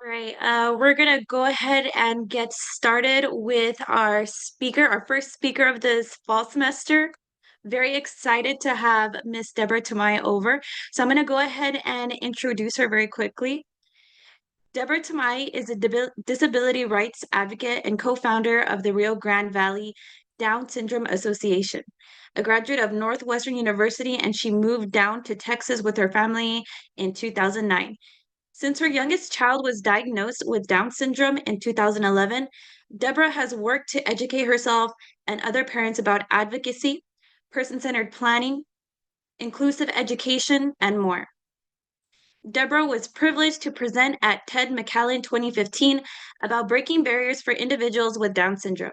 All right, we're gonna go ahead and get started with our first speaker of this fall semester. Very excited to have Miss Deborah Tamai over. So I'm gonna go ahead and introduce her very quickly. Deborah Tamai is a disability rights advocate and co-founder of the Rio Grande Valley Down Syndrome Association, a graduate of Northwestern University, and she moved down to Texas with her family in 2009. Since her youngest child was diagnosed with Down syndrome in 2011, Deborah has worked to educate herself and other parents about advocacy, person-centered planning, inclusive education, and more. Deborah was privileged to present at TED McAllen 2015 about breaking barriers for individuals with Down syndrome.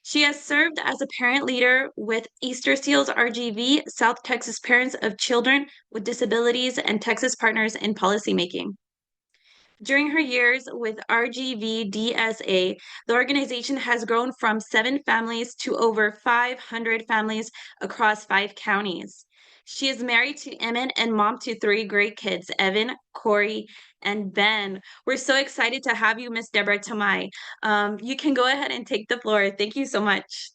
She has served as a parent leader with Easter Seals RGV, South Texas Parents of Children with Disabilities, and Texas Partners in Policymaking. During her years with RGVDSA, the organization has grown from 7 families to over 500 families across 5 counties. She is married to Emmett and mom to 3 great kids, Evan, Corey, and Ben. We're so excited to have you, Miss Deborah Tamai. You can go ahead and take the floor. Thank you so much.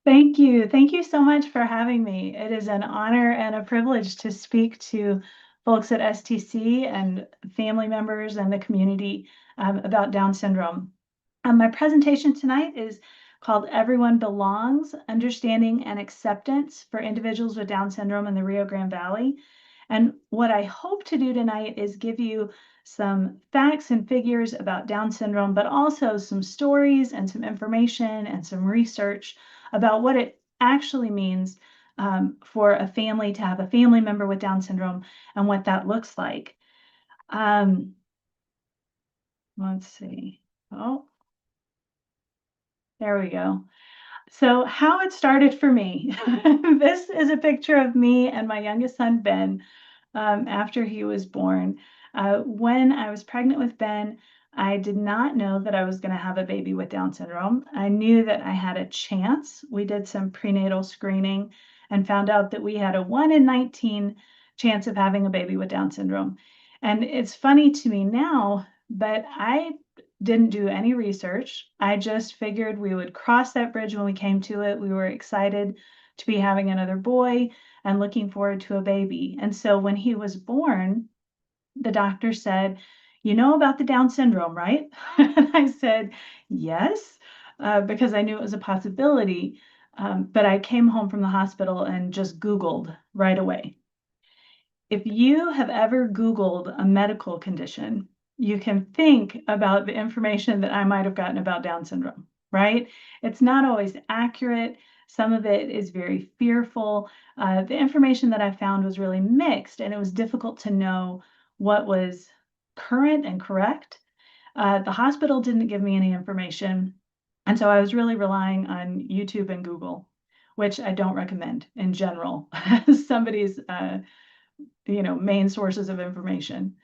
Thank you. Thank you so much for having me. It is an honor and a privilege to speak to folks at STC and family members and the community about Down syndrome. My presentation tonight is called Everyone Belongs, Understanding and Acceptance for Individuals with Down Syndrome in the Rio Grande Valley. And what I hope to do tonight is give you some facts and figures about Down syndrome, but also some stories and some information and some research about what it actually means for a family to have a family member with Down syndrome and what that looks like. Let's see. Oh, there we go. So how it started for me. This is a picture of me and my youngest son, Ben, after he was born. When I was pregnant with Ben, I did not know that I was going to have a baby with Down syndrome. I knew that I had a chance. We did some prenatal screening and found out that we had a 1 in 19 chance of having a baby with Down syndrome. And it's funny to me now, but I didn't do any research. I just figured we would cross that bridge when we came to it. We were excited to be having another boy and looking forward to a baby. And so when he was born, the doctor said, "You know about the Down syndrome, right?" And I said, "Yes," because I knew it was a possibility. But I came home from the hospital and just Googled right away. If you have ever Googled a medical condition, you can think about the information that I might have gotten about Down syndrome, right? It's not always accurate. Some of it is very fearful. The information that I found was really mixed, and it was difficult to know what was current and correct. The hospital didn't give me any information, and so I was really relying on YouTube and Google, which I don't recommend in general as somebody's main sources of information.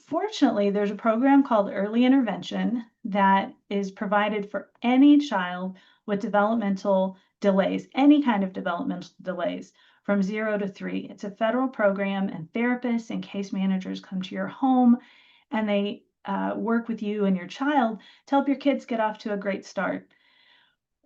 Fortunately, there's a program called Early Intervention that is provided for any child with developmental delays, any kind of developmental delays from 0 to 3. It's a federal program, and therapists and case managers come to your home and they work with you and your child to help your kids get off to a great start.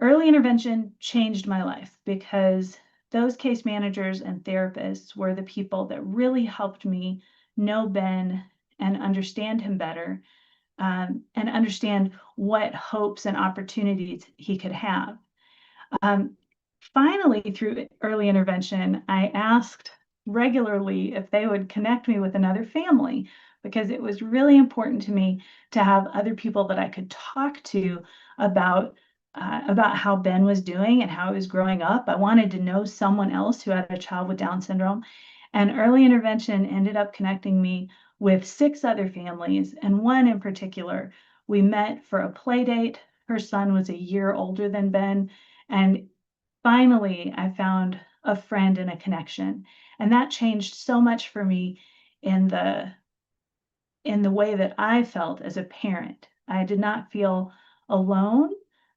Early intervention changed my life because those case managers and therapists were the people that really helped me know Ben and understand him better, and understand what hopes and opportunities he could have. Finally, through early intervention, I asked regularly if they would connect me with another family because it was really important to me to have other people that I could talk to about how Ben was doing and how he was growing up. I wanted to know someone else who had a child with Down syndrome. And early intervention ended up connecting me with 6 other families, and one in particular. We met for a play date. Her son was a year older than Ben, and finally I found a friend and a connection. And that changed so much for me in the way that I felt as a parent. I did not feel alone.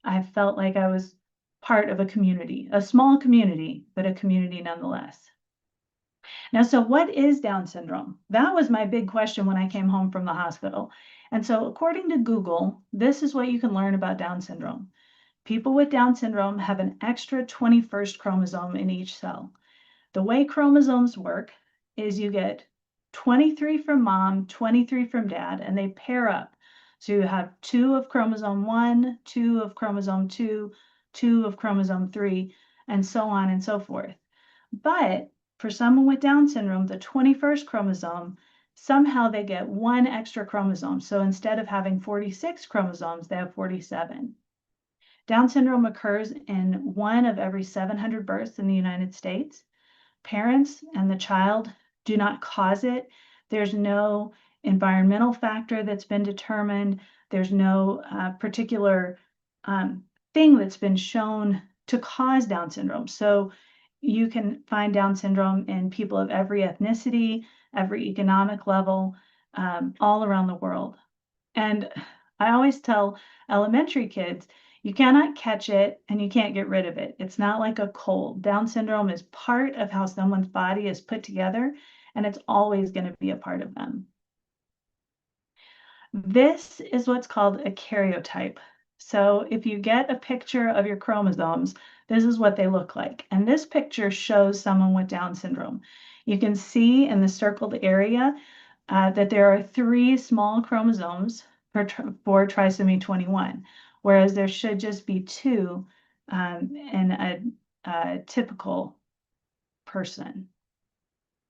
I felt like I was part of a community, a small community, but a community nonetheless. Now, so what is Down syndrome? That was my big question when I came home from the hospital. And so, according to Google, this is what you can learn about Down syndrome. People with Down syndrome have an extra 21st chromosome in each cell. The way chromosomes work is you get 23 from mom, 23 from dad, and they pair up. So you have 2 of chromosome 1, 2 of chromosome 2, 2 of chromosome 3, and so on and so forth. But for someone with Down syndrome, the 21st chromosome, somehow they get 1 extra chromosome. So instead of having 46 chromosomes, they have 47. Down syndrome occurs in 1 of every 700 births in the United States. Parents and the child do not cause it. There's no environmental factor that's been determined. There's no particular thing that's been shown to cause Down syndrome. So you can find Down syndrome in people of every ethnicity, every economic level, all around the world. And I always tell elementary kids, you cannot catch it and you can't get rid of it. It's not like a cold. Down syndrome is part of how someone's body is put together, and it's always going to be a part of them. This is what's called a karyotype. So if you get a picture of your chromosomes, this is what they look like. And this picture shows someone with Down syndrome. You can see in the circled area that there are 3 small chromosomes for trisomy 21, whereas there should just be 2 in a typical person.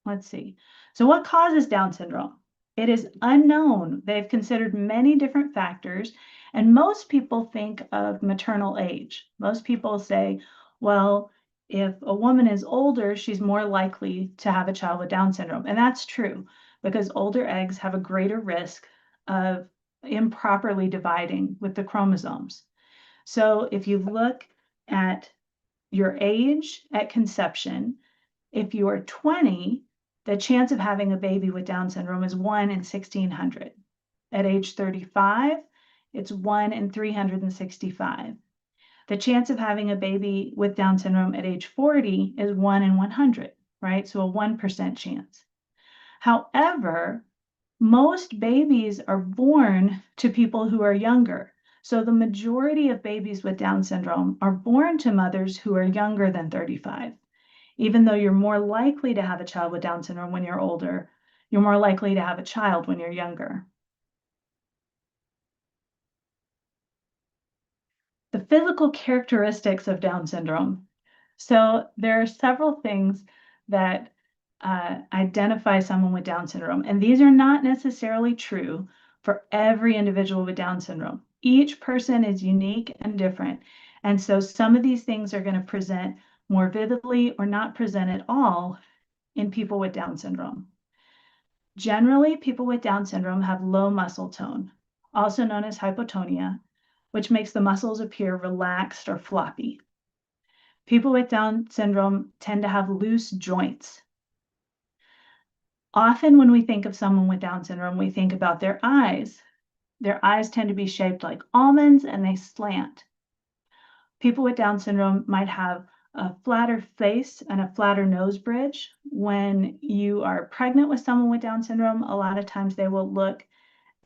Let's see. So what causes Down syndrome? It is unknown. They've considered many different factors, and most people think of maternal age. Most people say, well, if a woman is older, she's more likely to have a child with Down syndrome. And that's true because older eggs have a greater risk of improperly dividing with the chromosomes. So if you look at your age at conception, if you are 20, the chance of having a baby with Down syndrome is 1 in 1,600. At age 35, it's 1 in 365. The chance of having a baby with Down syndrome at age 40 is 1 in 100, right? So a 1% chance. However, most babies are born to people who are younger. So the majority of babies with Down syndrome are born to mothers who are younger than 35. Even though you're more likely to have a child with Down syndrome when you're older, you're more likely to have a child when you're younger. The physical characteristics of Down syndrome. So there are several things that identify someone with Down syndrome, and these are not necessarily true for every individual with Down syndrome. Each person is unique and different, and so some of these things are going to present more vividly or not present at all in people with Down syndrome. Generally, people with Down syndrome have low muscle tone, also known as hypotonia, which makes the muscles appear relaxed or floppy. People with Down syndrome tend to have loose joints. Often when we think of someone with Down syndrome, we think about their eyes. Their eyes tend to be shaped like almonds and they slant. People with Down syndrome might have a flatter face and a flatter nose bridge. When you are pregnant with someone with Down syndrome, a lot of times they will look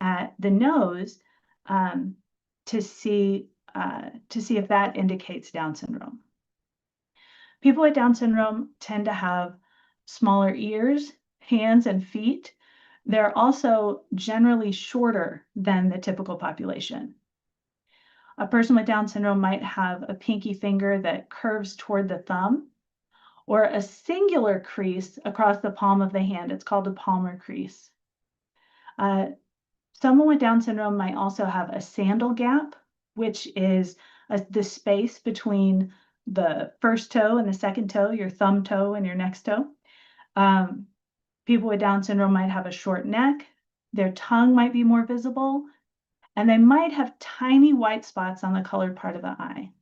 at the nose to see if that indicates Down syndrome. People with Down syndrome tend to have smaller ears, hands, and feet. They're also generally shorter than the typical population. A person with Down syndrome might have a pinky finger that curves toward the thumb, or a singular crease across the palm of the hand. It's called a palmar crease. Someone with Down syndrome might also have a sandal gap, which is the space between the first toe and the second toe, your thumb toe and your next toe. People with Down syndrome might have a short neck. Their tongue might be more visible, and they might have tiny white spots on the colored part of the eye.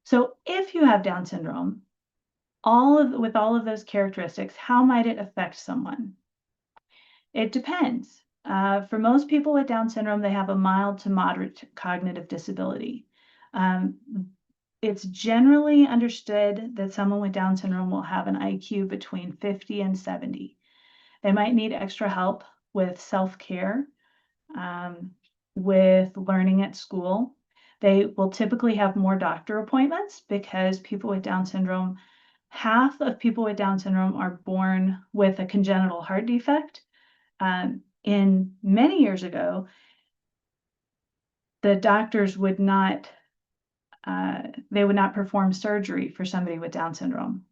So if you have Down syndrome, with all of those characteristics, how might it affect someone? It depends. For most people with Down syndrome, they have a mild to moderate cognitive disability. it's generally understood that someone with Down syndrome will have an IQ between 50 and 70. They might need extra help with self-care, with learning at school. They will typically have more doctor appointments because people with Down syndrome, half of people with Down syndrome are born with a congenital heart defect. In many years ago, the doctors would not perform surgery for somebody with Down syndrome,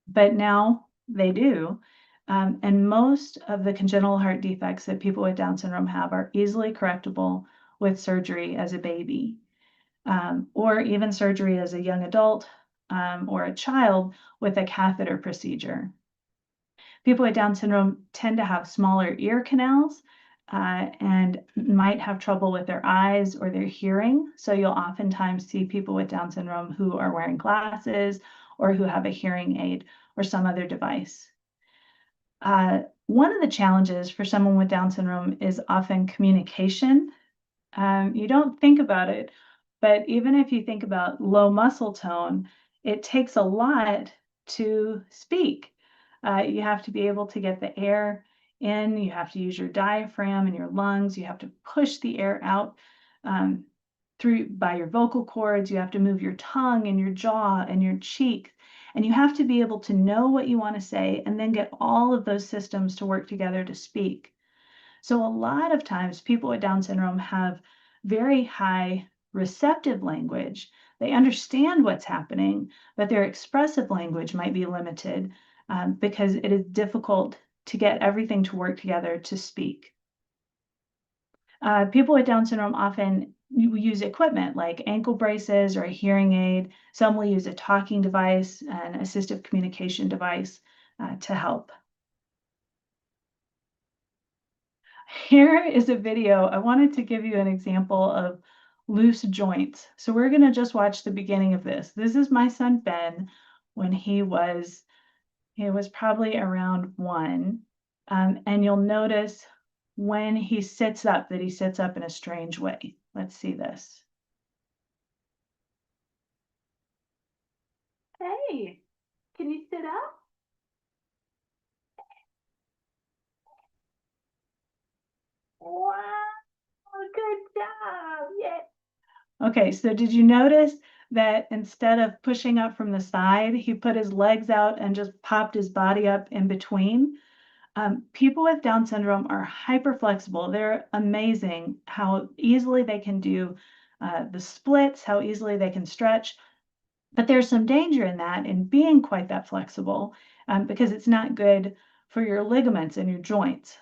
but now they do. And most of the congenital heart defects that people with Down syndrome have are easily correctable with surgery as a baby, or even surgery as a young adult, or a child with a catheter procedure. People with Down syndrome tend to have smaller ear canals, and might have trouble with their eyes or their hearing. So you'll oftentimes see people with Down syndrome who are wearing glasses or who have a hearing aid or some other device. One of the challenges for someone with Down syndrome is often communication. You don't think about it, but even if you think about low muscle tone, it takes a lot to speak. You have to be able to get the air in, you have to use your diaphragm and your lungs, you have to push the air out through by your vocal cords, you have to move your tongue and your jaw and your cheek, and you have to be able to know what you want to say and then get all of those systems to work together to speak. So a lot of times people with Down syndrome have very high receptive language. They understand what's happening, but their expressive language might be limited because it is difficult to get everything to work together to speak. People with Down syndrome often use equipment like ankle braces or a hearing aid. Some will use a talking device, an assistive communication device to help. Here is a video. I wanted to give you an example of loose joints. So we're going to just watch the beginning of this. This is my son Ben when he was probably around 1. And you'll notice when he sits up that he sits up in a strange way. Let's see this. Hey, can you sit up? Wow, good job. Yeah. Okay, so did you notice that instead of pushing up from the side, he put his legs out and just popped his body up in between? People with Down syndrome are hyper flexible. They're amazing how easily they can do the splits, how easily they can stretch. But there's some danger in that, in being quite that flexible, because it's not good for your ligaments and your joints.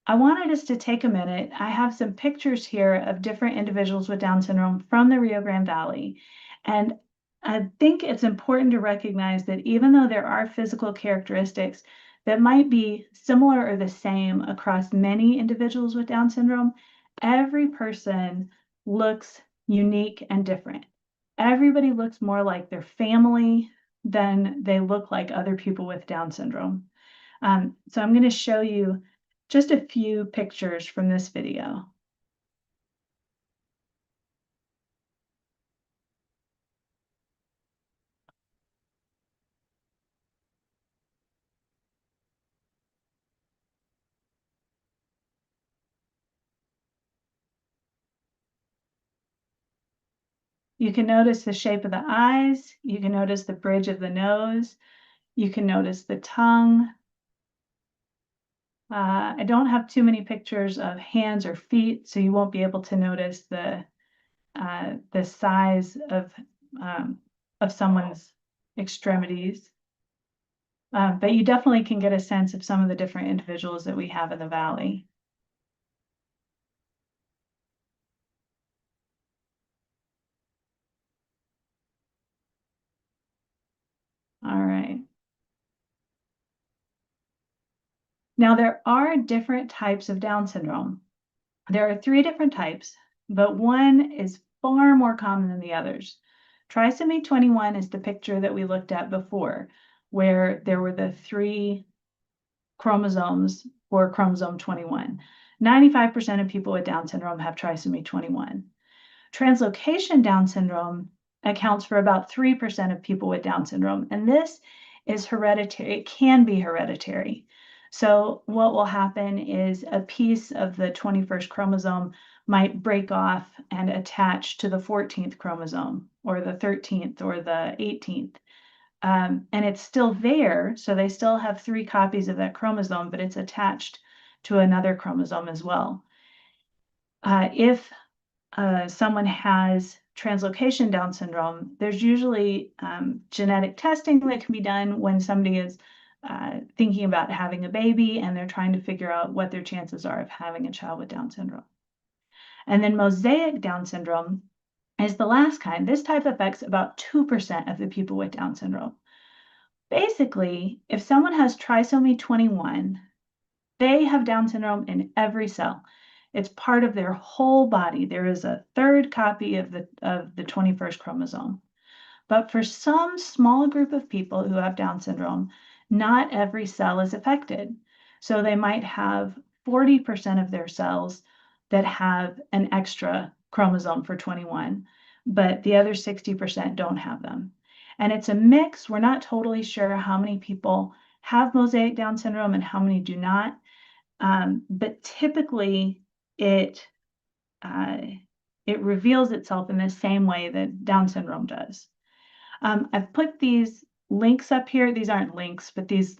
I wanted us to take a minute. I have some pictures here of different individuals with Down syndrome from the Rio Grande Valley. And I think it's important to recognize that even though there are physical characteristics that might be similar or the same across many individuals with Down syndrome, every person looks unique and different. Everybody looks more like their family than they look like other people with Down syndrome. So I'm going to show you just a few pictures from this video. You can notice the shape of the eyes. You can notice the bridge of the nose. You can notice the tongue. I don't have too many pictures of hands or feet, so you won't be able to notice the size of someone's extremities. But you definitely can get a sense of some of the different individuals that we have in the valley. All right. Now, there are different types of Down syndrome. There are 3 different types, but one is far more common than the others. Trisomy 21 is the picture that we looked at before, where there were the 3 chromosomes for chromosome 21. 95% of people with Down syndrome have trisomy 21. Translocation Down syndrome accounts for about 3% of people with Down syndrome, and this is hereditary. It can be hereditary. So what will happen is a piece of the 21st chromosome might break off and attach to the 14th chromosome or the 13th or the 18th. And it's still there, so they still have 3 copies of that chromosome, but it's attached to another chromosome as well. If someone has translocation Down syndrome, there's usually genetic testing that can be done when somebody is thinking about having a baby and they're trying to figure out what their chances are of having a child with Down syndrome. And then mosaic Down syndrome is the last kind. This type affects about 2% of the people with Down syndrome. Basically, if someone has trisomy 21, they have Down syndrome in every cell. It's part of their whole body. There is a 3rd copy of the 21st chromosome. But for some small group of people who have Down syndrome, not every cell is affected. So they might have 40% of their cells that have an extra chromosome for 21, but the other 60% don't have them. And it's a mix. We're not totally sure how many people have mosaic Down syndrome and how many do not. But typically it reveals itself in the same way that Down syndrome does. I've put these links up here. These aren't links, but these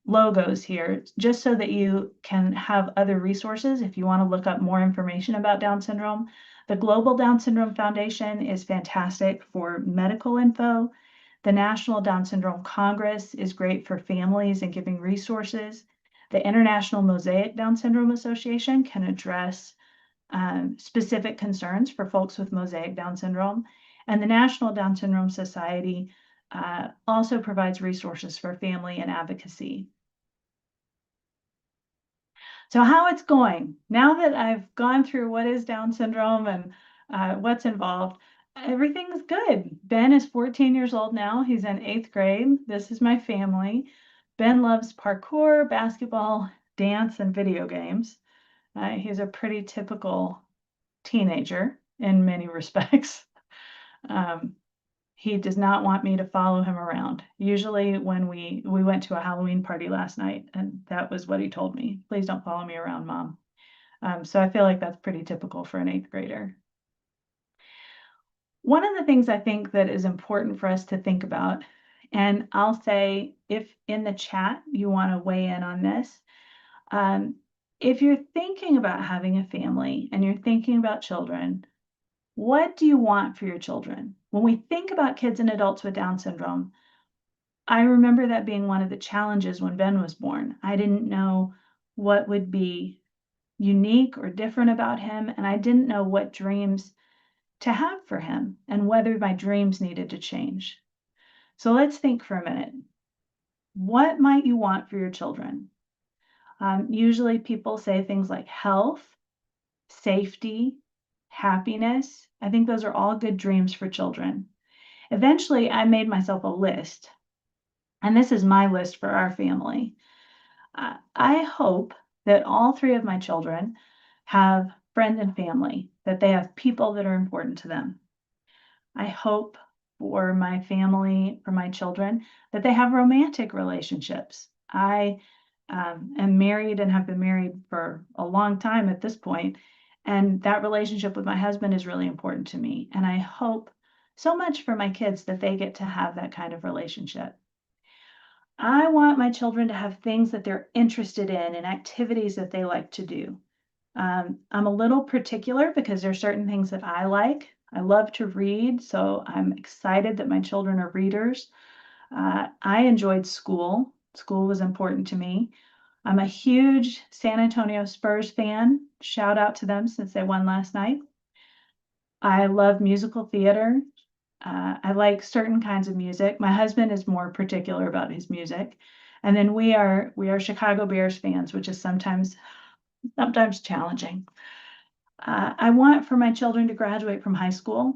logos here, just so that you can have other resources if you want to look up more information about Down syndrome. The Global Down Syndrome Foundation is fantastic for medical info. The National Down Syndrome Congress is great for families and giving resources. The International Mosaic Down Syndrome Association can address specific concerns for folks with mosaic Down syndrome. And the National Down Syndrome Society also provides resources for family and advocacy. So how it's going, now that I've gone through what is Down syndrome and what's involved, everything's good. Ben is 14 years old now. He's in 8th grade. This is my family. Ben loves parkour, basketball, dance, and video games. He's a pretty typical teenager in many respects. He does not want me to follow him around. Usually when we went to a Halloween party last night, and that was what he told me. Please don't follow me around, Mom. So I feel like that's pretty typical for an 8th grader. One of the things I think that is important for us to think about, and I'll say if in the chat you want to weigh in on this, if you're thinking about having a family and you're thinking about children, what do you want for your children? When we think about kids and adults with Down syndrome, I remember that being one of the challenges when Ben was born. I didn't know what would be unique or different about him, and I didn't know what dreams to have for him and whether my dreams needed to change. So let's think for a minute. What might you want for your children? Usually people say things like health, safety, happiness. I think those are all good dreams for children. Eventually, I made myself a list, and this is my list for our family. I hope that all 3 of my children have friends and family, that they have people that are important to them. I hope for my family, for my children, that they have romantic relationships. I am married and have been married for a long time at this point, and that relationship with my husband is really important to me. And I hope so much for my kids that they get to have that kind of relationship. I want my children to have things that they're interested in and activities that they like to do. I'm a little particular because there are certain things that I like. I love to read, so I'm excited that my children are readers. I enjoyed school. School was important to me. I'm a huge San Antonio Spurs fan. Shout out to them since they won last night. I love musical theater. I like certain kinds of music. My husband is more particular about his music. And then we are Chicago Bears fans, which is sometimes challenging. I want for my children to graduate from high school,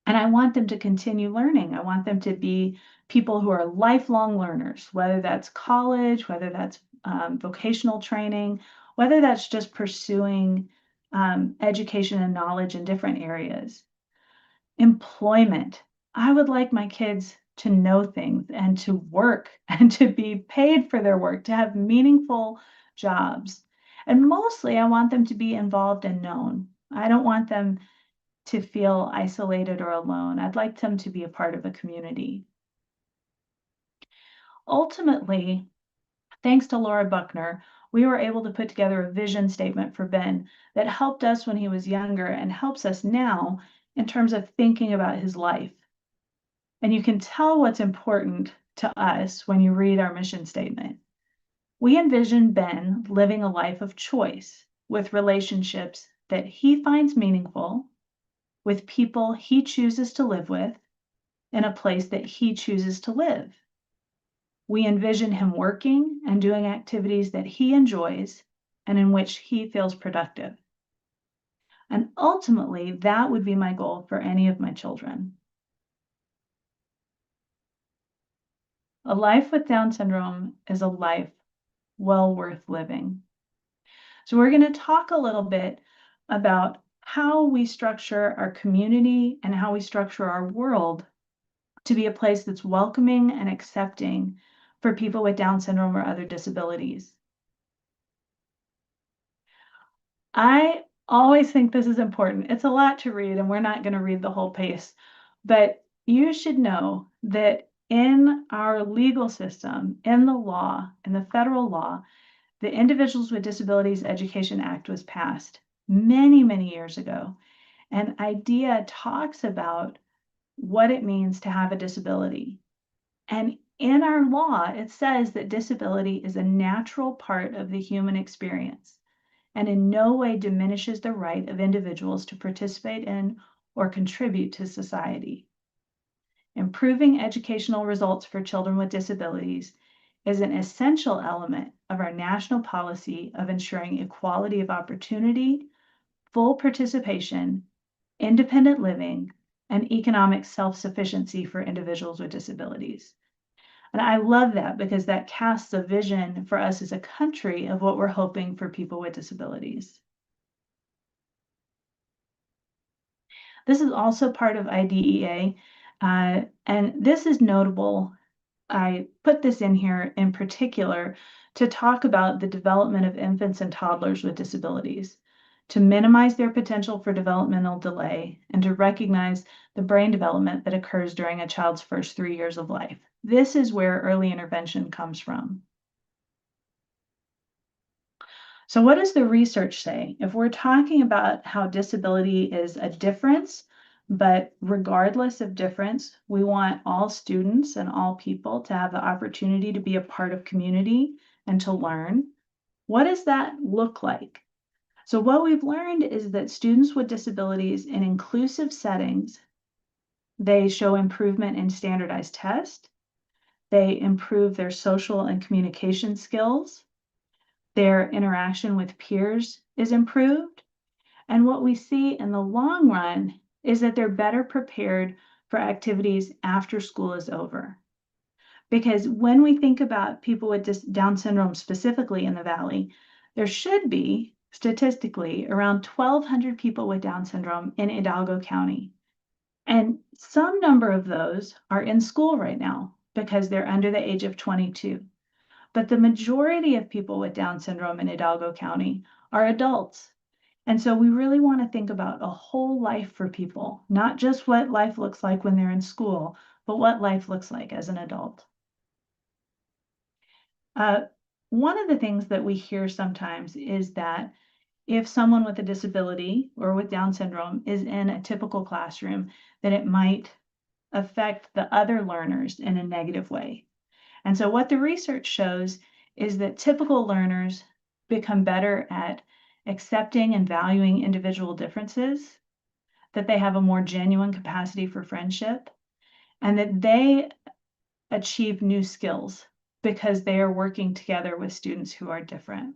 and I want them to continue learning. I want them to be people who are lifelong learners, whether that's college, whether that's vocational training, whether that's just pursuing education and knowledge in different areas. Employment. I would like my kids to know things and to work and to be paid for their work, to have meaningful jobs. And mostly, I want them to be involved and known. I don't want them to feel isolated or alone. I'd like them to be a part of a community. Ultimately, thanks to Laura Buckner, we were able to put together a vision statement for Ben that helped us when he was younger and helps us now in terms of thinking about his life. And you can tell what's important to us when you read our mission statement. We envision Ben living a life of choice with relationships that he finds meaningful, with people he chooses to live with, in a place that he chooses to live. We envision him working and doing activities that he enjoys and in which he feels productive. And ultimately, that would be my goal for any of my children. A life with Down syndrome is a life well worth living. So we're going to talk a little bit about how we structure our community and how we structure our world to be a place that's welcoming and accepting for people with Down syndrome or other disabilities. I always think this is important. It's a lot to read, and we're not going to read the whole piece, but you should know that in our legal system, in the law, in the federal law, the Individuals with Disabilities Education Act was passed many, many years ago. And IDEA talks about what it means to have a disability. And in our law, it says that disability is a natural part of the human experience and in no way diminishes the right of individuals to participate in or contribute to society. Improving educational results for children with disabilities is an essential element of our national policy of ensuring equality of opportunity, full participation, independent living, and economic self-sufficiency for individuals with disabilities. And I love that because that casts a vision for us as a country of what we're hoping for people with disabilities. This is also part of IDEA, and this is notable. I put this in here in particular to talk about the development of infants and toddlers with disabilities, to minimize their potential for developmental delay, and to recognize the brain development that occurs during a child's first 3 years of life. This is where early intervention comes from. So what does the research say? If we're talking about how disability is a difference, but regardless of difference, we want all students and all people to have the opportunity to be a part of community and to learn. What does that look like? So what we've learned is that students with disabilities in inclusive settings, they show improvement in standardized tests, they improve their social and communication skills, their interaction with peers is improved. And what we see in the long run is that they're better prepared for activities after school is over. Because when we think about people with Down syndrome specifically in the Valley, there should be statistically around 1,200 people with Down syndrome in Hidalgo County. And some number of those are in school right now because they're under the age of 22. But the majority of people with Down syndrome in Hidalgo County are adults. And so we really want to think about a whole life for people, not just what life looks like when they're in school, but what life looks like as an adult. One of the things that we hear sometimes is that if someone with a disability or with Down syndrome is in a typical classroom, then it might affect the other learners in a negative way. And so what the research shows is that typical learners become better at accepting and valuing individual differences, that they have a more genuine capacity for friendship, and that they achieve new skills because they are working together with students who are different.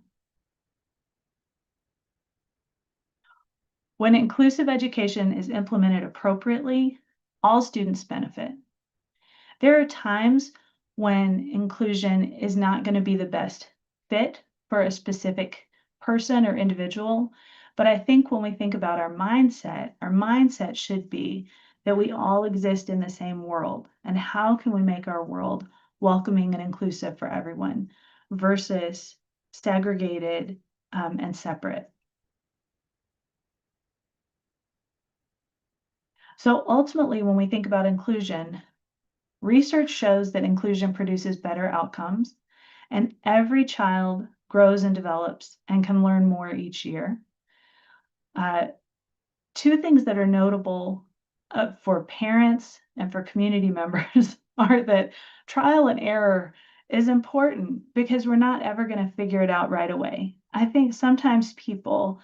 When inclusive education is implemented appropriately, all students benefit. There are times when inclusion is not going to be the best fit for a specific person or individual. But I think when we think about our mindset should be that we all exist in the same world. And how can we make our world welcoming and inclusive for everyone versus segregated and separate? So ultimately, when we think about inclusion, research shows that inclusion produces better outcomes, and every child grows and develops and can learn more each year. Two things that are notable for parents and for community members are that trial and error is important because we're not ever going to figure it out right away. I think sometimes people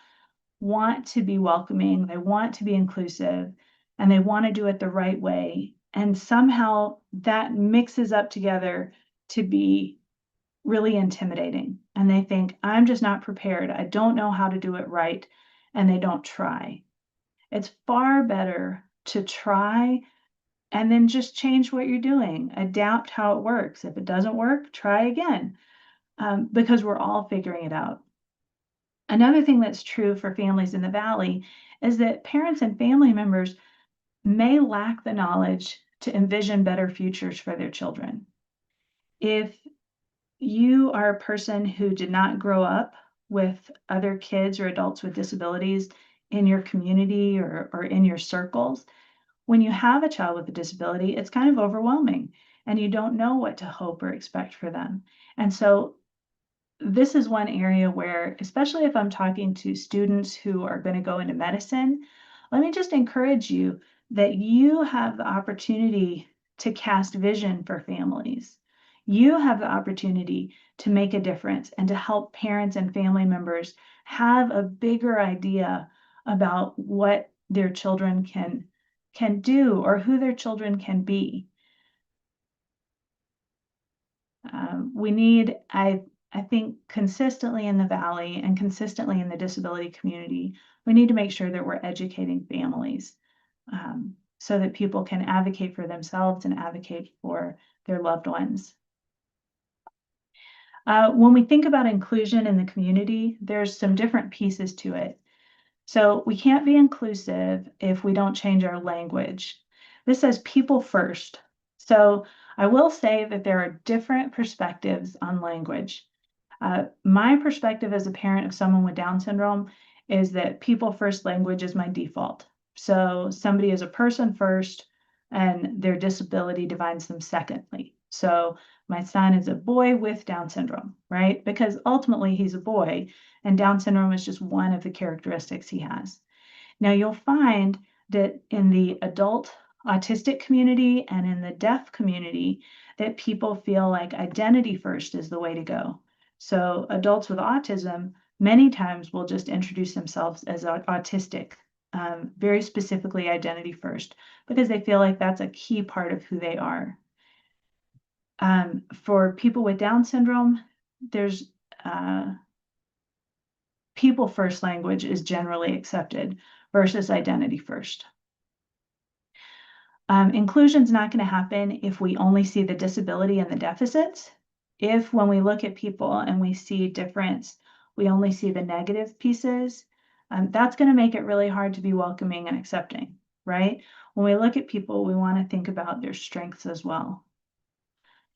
want to be welcoming, they want to be inclusive, and they want to do it the right way. And somehow that mixes up together to be really intimidating. And they think, I'm just not prepared. I don't know how to do it right. And they don't try. It's far better to try and then just change what you're doing, adapt how it works. If it doesn't work, try again, because we're all figuring it out. Another thing that's true for families in the Valley is that parents and family members may lack the knowledge to envision better futures for their children. If you are a person who did not grow up with other kids or adults with disabilities in your community or in your circles, when you have a child with a disability, it's kind of overwhelming and you don't know what to hope or expect for them. And so this is one area where, especially if I'm talking to students who are going to go into medicine, let me just encourage you that you have the opportunity to cast vision for families. You have the opportunity to make a difference and to help parents and family members have a bigger idea about what their children can do or who their children can be. We need, I think, consistently in the Valley and consistently in the disability community, we need to make sure that we're educating families so that people can advocate for themselves and advocate for their loved ones. When we think about inclusion in the community, there's some different pieces to it. So we can't be inclusive if we don't change our language. This says people first. So I will say that there are different perspectives on language. My perspective as a parent of someone with Down syndrome is that people first language is my default. So somebody is a person first and their disability defines them secondly. So my son is a boy with Down syndrome, right? Because ultimately he's a boy and Down syndrome is just one of the characteristics he has. Now you'll find that in the adult autistic community and in the deaf community that people feel like identity first is the way to go. So adults with autism many times will just introduce themselves as autistic, very specifically identity first, because they feel like that's a key part of who they are. For people with Down syndrome, there's people first language is generally accepted versus identity first. Inclusion is not going to happen if we only see the disability and the deficits. If when we look at people and we see difference, we only see the negative pieces, that's going to make it really hard to be welcoming and accepting, right? When we look at people, we want to think about their strengths as well.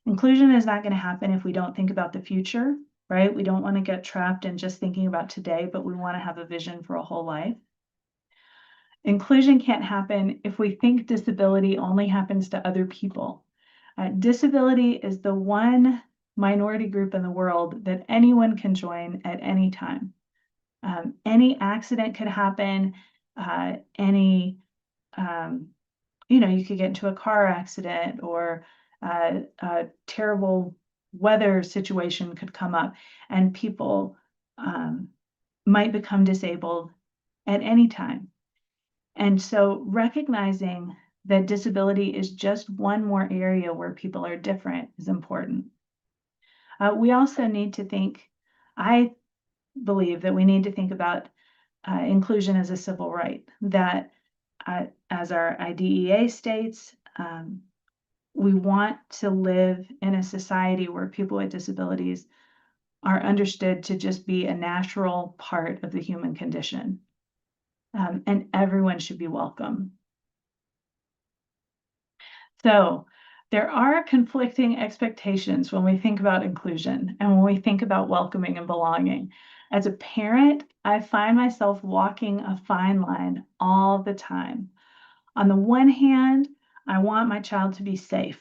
Inclusion is not going to happen if we don't think about the future, right? We don't want to get trapped in just thinking about today, but we want to have a vision for a whole life. Inclusion can't happen if we think disability only happens to other people. Disability is the one minority group in the world that anyone can join at any time. Any accident could happen, you could get into a car accident or a terrible weather situation could come up and people might become disabled at any time. And so recognizing that disability is just one more area where people are different is important. We also need to think, I believe that we need to think about inclusion as a civil right, that as our IDEA states, we want to live in a society where people with disabilities are understood to just be a natural part of the human condition. And everyone should be welcome. So there are conflicting expectations when we think about inclusion and when we think about welcoming and belonging. As a parent, I find myself walking a fine line all the time. On the one hand, I want my child to be safe,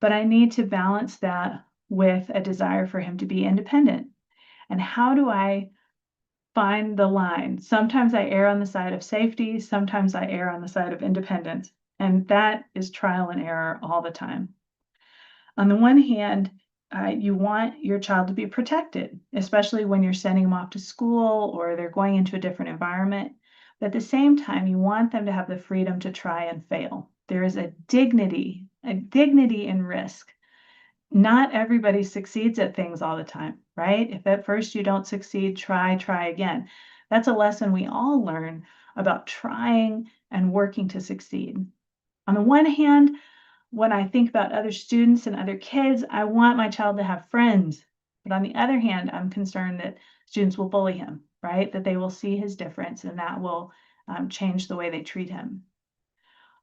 but I need to balance that with a desire for him to be independent. And how do I find the line? Sometimes I err on the side of safety, sometimes I err on the side of independence. And that is trial and error all the time. On the one hand, you want your child to be protected, especially when you're sending them off to school or they're going into a different environment. But at the same time, you want them to have the freedom to try and fail. There is a dignity in risk. Not everybody succeeds at things all the time, right? If at first you don't succeed, try again. That's a lesson we all learn about trying and working to succeed. On the one hand, when I think about other students and other kids, I want my child to have friends. But on the other hand, I'm concerned that students will bully him, right? That they will see his difference and that will change the way they treat him.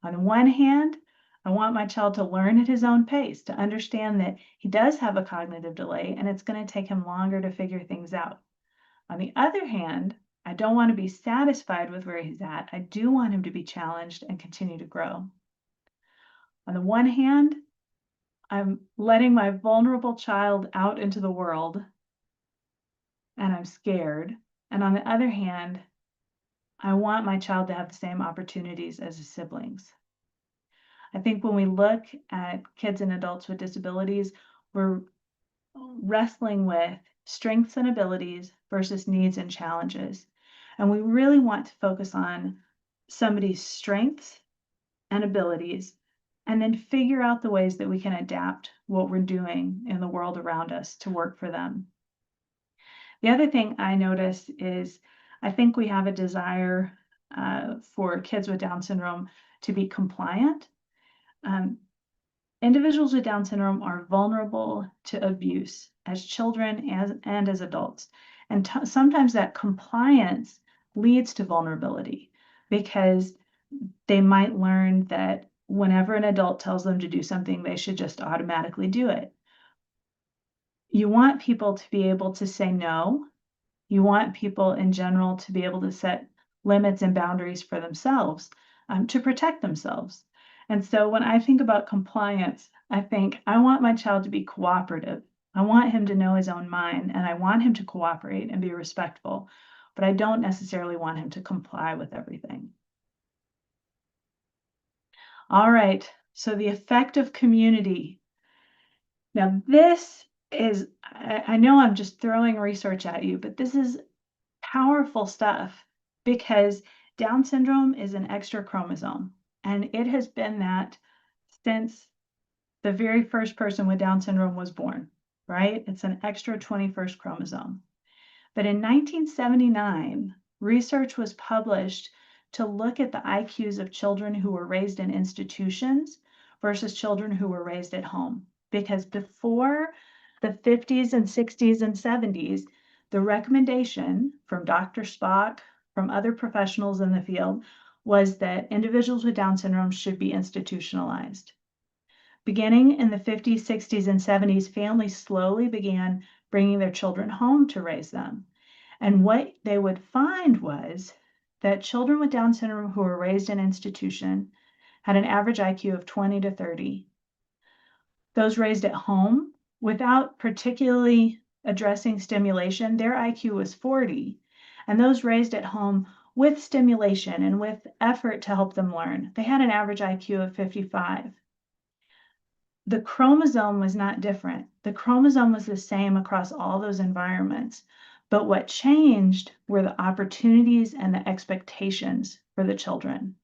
On the one hand, I want my child to learn at his own pace, to understand that he does have a cognitive delay and it's going to take him longer to figure things out. On the other hand, I don't want to be satisfied with where he's at. I do want him to be challenged and continue to grow. On the one hand, I'm letting my vulnerable child out into the world and I'm scared. And on the other hand, I want my child to have the same opportunities as his siblings. I think when we look at kids and adults with disabilities, we're wrestling with strengths and abilities versus needs and challenges. And we really want to focus on somebody's strengths and abilities and then figure out the ways that we can adapt what we're doing in the world around us to work for them. The other thing I notice is I think we have a desire for kids with Down syndrome to be compliant. Individuals with Down syndrome are vulnerable to abuse as children and as adults. And sometimes that compliance leads to vulnerability because they might learn that whenever an adult tells them to do something, they should just automatically do it. You want people to be able to say no. You want people in general to be able to set limits and boundaries for themselves, to protect themselves. And so when I think about compliance, I think I want my child to be cooperative. I want him to know his own mind and I want him to cooperate and be respectful, but I don't necessarily want him to comply with everything. All right, so the effect of community. Now this is, I know I'm just throwing research at you, but this is powerful stuff because Down syndrome is an extra chromosome and it has been that since the very first person with Down syndrome was born, right? It's an extra 21st chromosome. But in 1979, research was published to look at the IQs of children who were raised in institutions versus children who were raised at home. Because before the 50s and 60s and 70s, the recommendation from Dr. Spock, from other professionals in the field, was that individuals with Down syndrome should be institutionalized. Beginning in the 50s, 60s, and 70s, families slowly began bringing their children home to raise them. And what they would find was that children with Down syndrome who were raised in institution had an average IQ of 20 to 30. Those raised at home, without particularly addressing stimulation, their IQ was 40. And those raised at home with stimulation and with effort to help them learn, they had an average IQ of 55. The chromosome was not different. The chromosome was the same across all those environments. But what changed were the opportunities and the expectations for the children.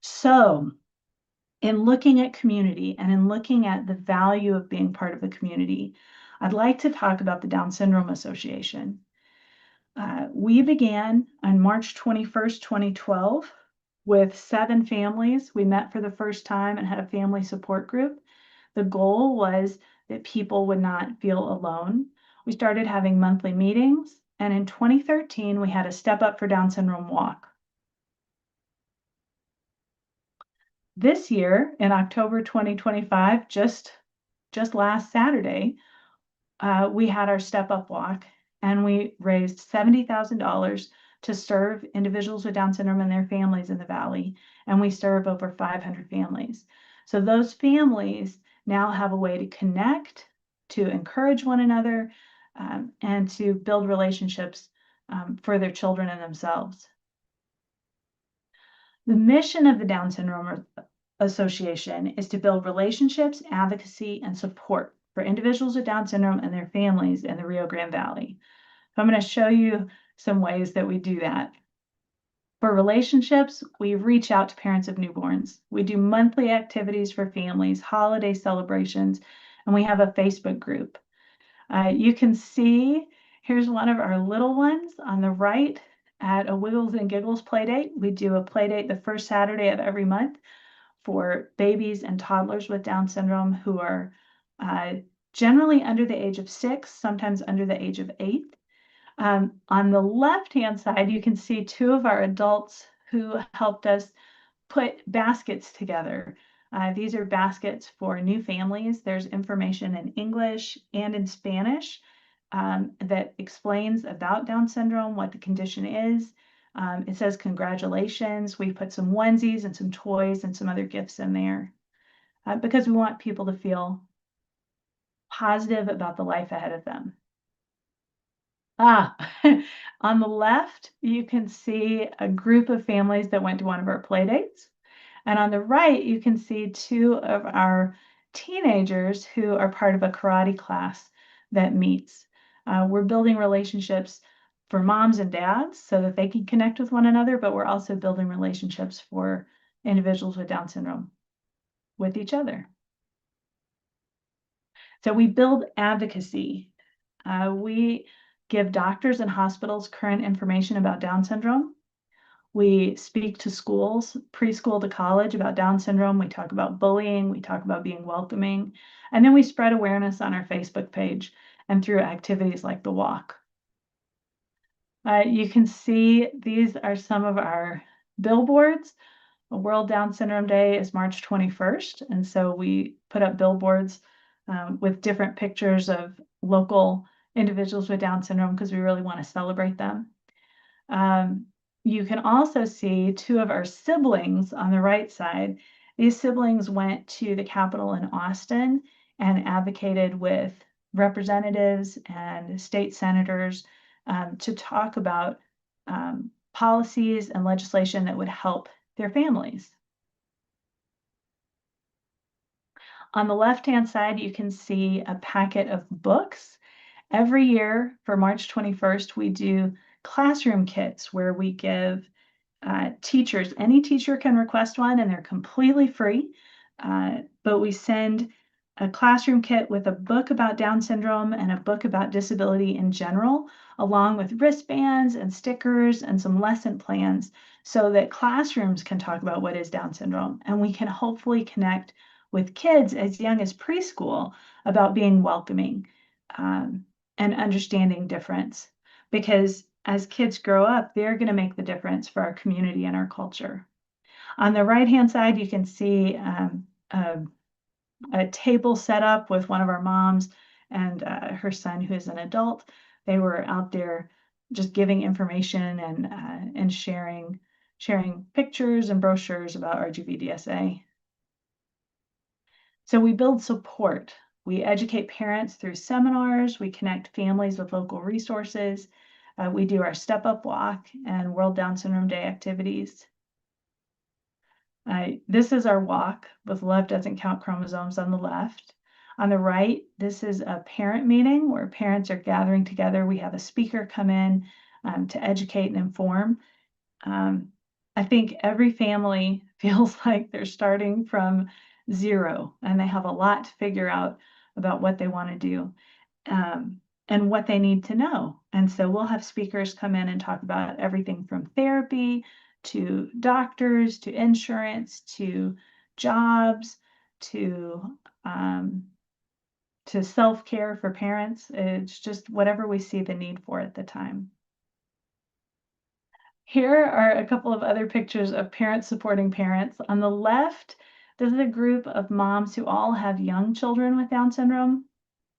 So, in looking at community and in looking at the value of being part of a community, I'd like to talk about the Down Syndrome Association. We began on March 21st, 2012, with 7 families. We met for the first time and had a family support group. The goal was that people would not feel alone. We started having monthly meetings, and in 2013, we had a Step Up for Down Syndrome walk. This year, in October 2025, just last Saturday, we had our Step Up walk, and we raised $70,000 to serve individuals with Down syndrome and their families in the Valley, and we serve over 500 families. So those families now have a way to connect, to encourage one another, and to build relationships for their children and themselves. The mission of the Down Syndrome Association is to build relationships, advocacy, and support for individuals with Down syndrome and their families in the Rio Grande Valley. So I'm going to show you some ways that we do that. For relationships, we reach out to parents of newborns. We do monthly activities for families, holiday celebrations, and we have a Facebook group. You can see, here's one of our little ones on the right at a Wiggles and Giggles play date. We do a play date the first Saturday of every month for babies and toddlers with Down syndrome who are generally under the age of 6, sometimes under the age of 8. On the left-hand side, you can see 2 of our adults who helped us put baskets together. These are baskets for new families. There's information in English and in Spanish that explains about Down syndrome, what the condition is. It says congratulations. We put some onesies and some toys and some other gifts in there because we want people to feel positive about the life ahead of them. On the left, you can see a group of families that went to one of our play dates. And on the right, you can see 2 of our teenagers who are part of a karate class that meets. We're building relationships for moms and dads so that they can connect with one another, but we're also building relationships for individuals with Down syndrome with each other. So we build advocacy. We give doctors and hospitals current information about Down syndrome. We speak to schools, preschool to college, about Down syndrome. We talk about bullying. We talk about being welcoming. And then we spread awareness on our Facebook page and through activities like the walk. You can see these are some of our billboards. World Down Syndrome Day is March 21st. And so we put up billboards with different pictures of local individuals with Down syndrome because we really want to celebrate them. You can also see 2 of our siblings on the right side. These siblings went to the Capitol in Austin and advocated with representatives and state senators to talk about policies and legislation that would help their families. On the left-hand side, you can see a packet of books. Every year for March 21st, we do classroom kits where we give teachers, any teacher can request one and they're completely free, but we send a classroom kit with a book about Down syndrome and a book about disability in general, along with wristbands and stickers and some lesson plans so that classrooms can talk about what is Down syndrome, and we can hopefully connect with kids as young as preschool about being welcoming and understanding difference, because as kids grow up, they're going to make the difference for our community and our culture. On the right-hand side, you can see a table set up with one of our moms and her son, who is an adult. They were out there just giving information and sharing pictures and brochures about RGVDSA. So we build support. We educate parents through seminars. We connect families with local resources. We do our Step Up Walk and World Down Syndrome Day activities. This is our walk with Love Doesn't Count chromosomes on the left. On the right, this is a parent meeting where parents are gathering together. We have a speaker come in to educate and inform. I think every family feels like they're starting from 0 and they have a lot to figure out about what they want to do and what they need to know. And so we'll have speakers come in and talk about everything from therapy to doctors, to insurance, to jobs, to to self-care for parents. It's just whatever we see the need for at the time. Here are a couple of other pictures of parents supporting parents. On the left, this is a group of moms who all have young children with Down syndrome,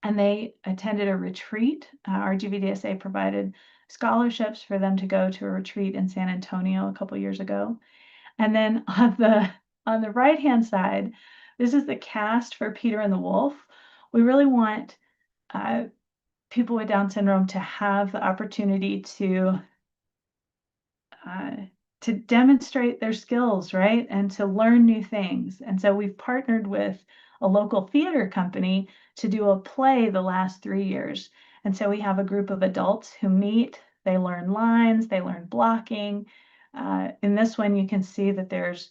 and they attended a retreat. RGVDSA provided scholarships for them to go to a retreat in San Antonio a couple years ago. And then on the right-hand side, this is the cast for Peter and the Wolf. We really want people with Down syndrome to have the opportunity to demonstrate their skills, right? And to learn new things. And so we've partnered with a local theater company to do a play the last 3 years. And so we have a group of adults who meet, they learn lines, they learn blocking. In this one, you can see that there's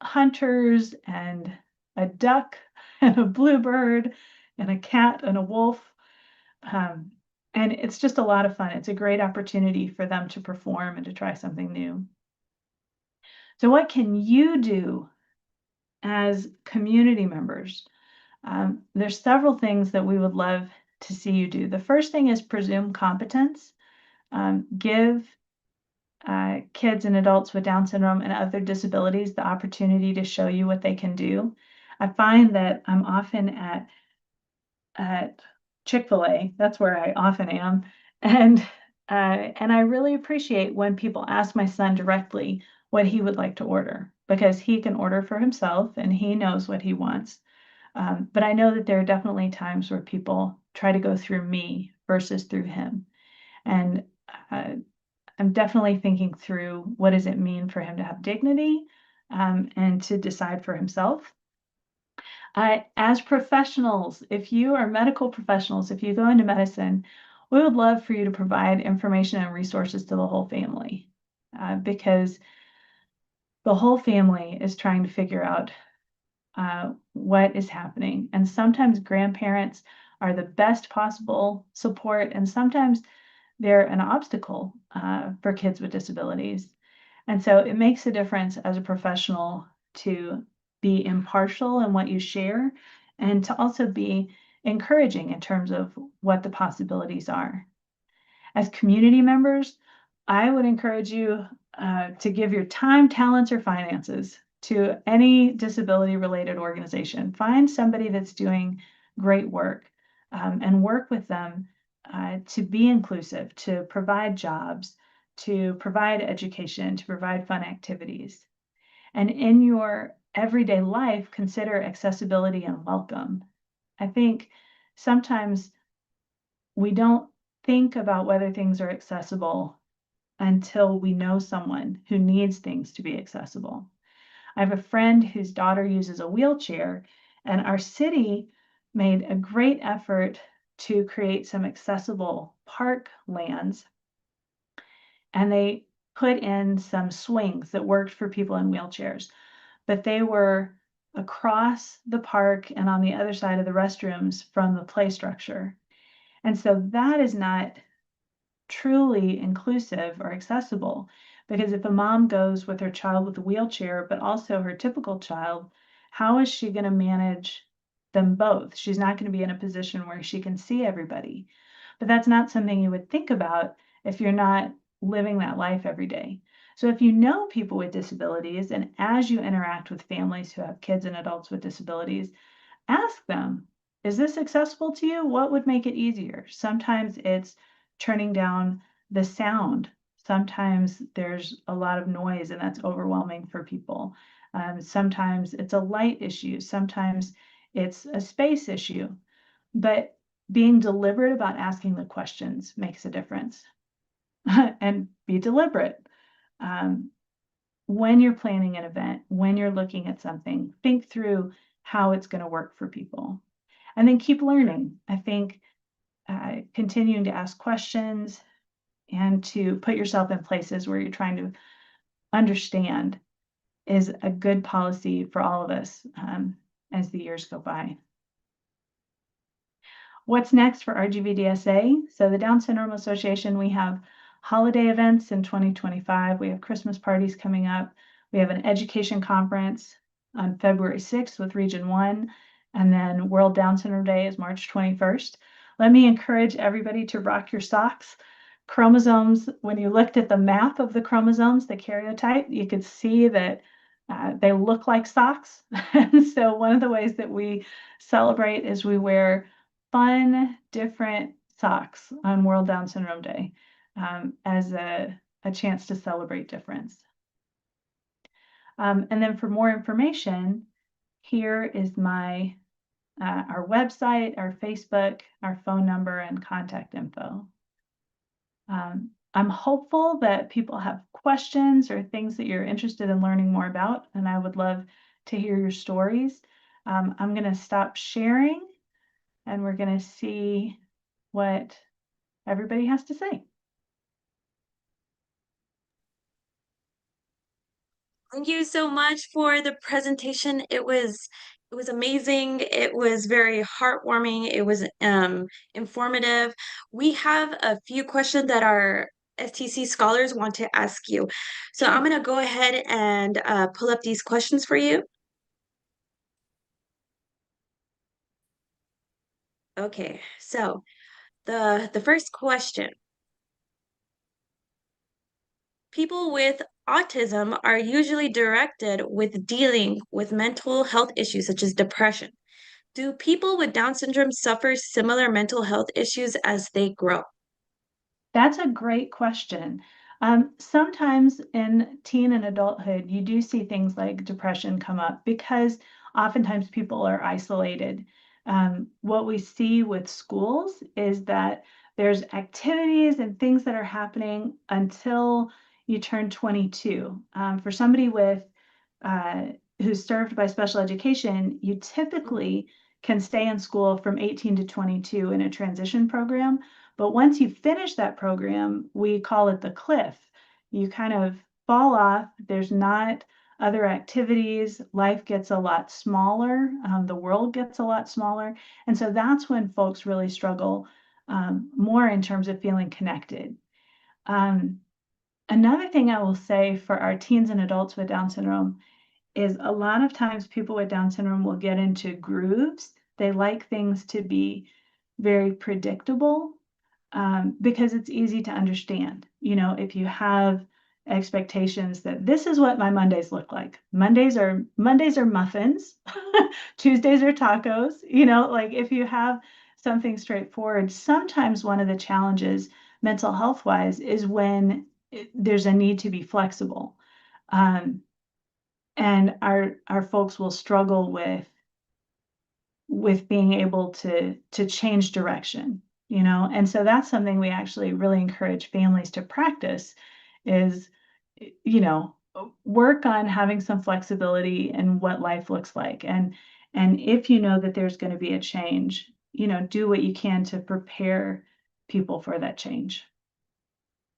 hunters and a duck and a bluebird and a cat and a wolf. And it's just a lot of fun. It's a great opportunity for them to perform and to try something new. So what can you do as community members? There's several things that we would love to see you do. The first thing is presume competence. Give kids and adults with Down syndrome and other disabilities the opportunity to show you what they can do. I find that I'm often at Chick-fil-A. That's where I often am. And I really appreciate when people ask my son directly what he would like to order, because he can order for himself and he knows what he wants. But I know that there are definitely times where people try to go through me versus through him. And I'm definitely thinking through what does it mean for him to have dignity, and to decide for himself. As professionals, if you are medical professionals, if you go into medicine, we would love for you to provide information and resources to the whole family, because the whole family is trying to figure out what is happening. And sometimes grandparents are the best possible support, and sometimes they're an obstacle for kids with disabilities. And so it makes a difference as a professional to be impartial in what you share, and to also be encouraging in terms of what the possibilities are. As community members, I would encourage you to give your time, talents, or finances to any disability-related organization. Find somebody that's doing great work, and work with them to be inclusive, to provide jobs, to provide education, to provide fun activities. And in your everyday life, consider accessibility and welcome. I think sometimes we don't think about whether things are accessible until we know someone who needs things to be accessible. I have a friend whose daughter uses a wheelchair, and our city made a great effort to create some accessible park lands, and they put in some swings that worked for people in wheelchairs, but they were across the park and on the other side of the restrooms from the play structure. And so that is not truly inclusive or accessible, because if a mom goes with her child with a wheelchair, but also her typical child, how is she going to manage them both? She's not going to be in a position where she can see everybody. But that's not something you would think about if you're not living that life every day. So if you know people with disabilities, and as you interact with families who have kids and adults with disabilities, ask them, is this accessible to you? What would make it easier? Sometimes it's turning down the sound. Sometimes there's a lot of noise and that's overwhelming for people. Sometimes it's a light issue. Sometimes it's a space issue. But being deliberate about asking the questions makes a difference. And be deliberate. When you're planning an event, when you're looking at something, think through how it's going to work for people. And then keep learning. I think continuing to ask questions and to put yourself in places where you're trying to understand is a good policy for all of us as the years go by. What's next for RGVDSA? So the Down Syndrome Association, we have holiday events in 2025. We have Christmas parties coming up. We have an education conference on February 6th with Region 1, And then World Down Syndrome Day is March 21st. Let me encourage everybody to rock your socks. Chromosomes, when you looked at the map of the chromosomes, the karyotype, you could see that they look like socks. And so one of the ways that we celebrate is we wear fun, different socks on World Down Syndrome Day as a chance to celebrate difference. And then for more information, here is my our website, our Facebook, our phone number, and contact info. I'm hopeful that people have questions or things that you're interested in learning more about, and I would love to hear your stories. I'm going to stop sharing, and we're going to see what everybody has to say. Thank you so much for the presentation. It was amazing. It was very heartwarming. It was informative. We have a few questions that our STC scholars want to ask you. So I'm Sure. going to go ahead and pull up these questions for you. Okay, so the first question. People with autism are usually directed with dealing with mental health issues such as depression. Do people with Down syndrome suffer similar mental health issues as they grow? That's a great question. Sometimes in teen and adulthood, you do see things like depression come up because oftentimes people are isolated. What we see with schools is that there's activities and things that are happening until you turn 22. For somebody with uh, who's served by special education, you typically can stay in school from 18 to 22 in a transition program. But once you finish that program, we call it the cliff. You kind of fall off. There's not other activities. Life gets a lot smaller. The world gets a lot smaller. And so that's when folks really struggle more in terms of feeling connected. Um, Another thing I will say for our teens and adults with Down syndrome is a lot of times people with Down syndrome will get into grooves. They like things to be very predictable because it's easy to understand. You know, if you have expectations that this is what my Mondays look like. Mondays are muffins, Tuesdays are tacos, you know, like if you have something straightforward, sometimes one of the challenges mental health wise is when there's a need to be flexible. Um, and our folks will struggle with being able to change direction, you know. And so that's something we actually really encourage families to practice is, you know, work on having some flexibility in what life looks like. And if you know that there's going to be a change, you know, do what you can to prepare people for that change.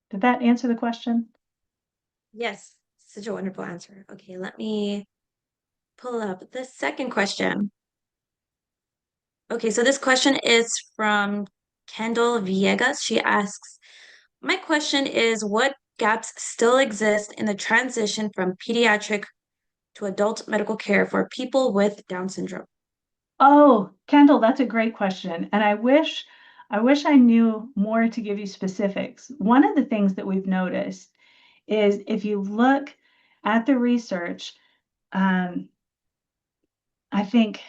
Did that answer the question? Yes, such a wonderful answer. Okay, let me pull up the second question. Okay, so this question is from Kendall Villegas. She asks, my question is, what gaps still exist in the transition from pediatric to adult medical care for people with Down syndrome? Oh, Kendall, that's a great question. And I wish I knew more to give you specifics. One of the things that we've noticed is if you look at the research, um, I think